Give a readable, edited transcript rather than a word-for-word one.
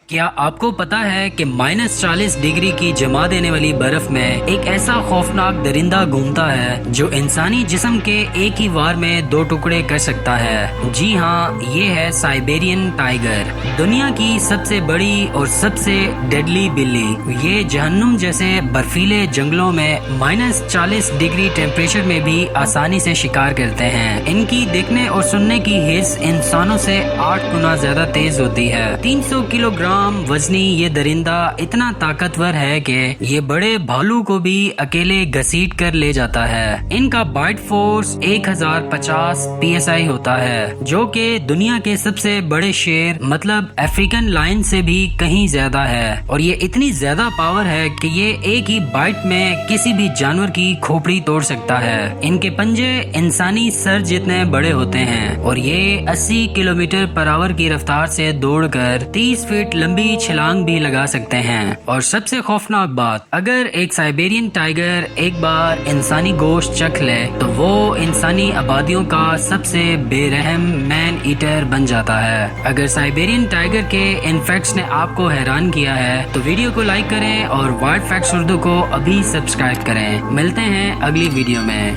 کیا آپ کو پتا ہے کہ -40 ڈگری کی جما دینے والی برف میں ایک ایسا خوفناک درندہ گھومتا ہے جو انسانی جسم کے ایک ہی وار میں 2 ٹکڑے کر سکتا ہے؟ جی ہاں، یہ ہے سائبیرین ٹائیگر، دنیا کی سب سے بڑی اور سب سے ڈیڈلی بلی۔ یہ جہنم جیسے برفیلے جنگلوں میں -40 ڈگری ٹیمپریچر میں بھی آسانی سے شکار کرتے ہیں۔ ان کی دیکھنے اور سننے کی حس انسانوں سے 8 گنا زیادہ تیز ہوتی ہے۔ 300 کلو گرام وزنی یہ درندہ اتنا طاقتور ہے کہ یہ بڑے بھالو کو بھی اکیلے گھسیٹ کر لے جاتا ہے۔ ان کا بائٹ فورس 1050 PSI ہوتا ہے، جو کہ دنیا کے سب سے بڑے شیر مطلب افریقن لائن سے بھی کہیں زیادہ ہے، اور یہ اتنی زیادہ پاور ہے کہ یہ ایک ہی بائٹ میں کسی بھی جانور کی کھوپڑی توڑ سکتا ہے۔ ان کے پنجے انسانی سر جتنے بڑے ہوتے ہیں، اور یہ 80 کلومیٹر پر آور کی رفتار سے دوڑ کر 30 فٹ لمبی چھلانگ بھی لگا سکتے ہیں۔ اور سب سے خوفناک بات، اگر ایک سائبیرین ٹائیگر ایک بار انسانی گوشت چکھ لے تو وہ انسانی آبادیوں کا سب سے بے رحم مین ایٹر بن جاتا ہے۔ اگر سائبیرین ٹائیگر کے ان فیکٹس نے آپ کو حیران کیا ہے تو ویڈیو کو لائک کریں اور وائلڈ فیکٹس اردو کو ابھی سبسکرائب کریں۔ ملتے ہیں اگلی ویڈیو میں۔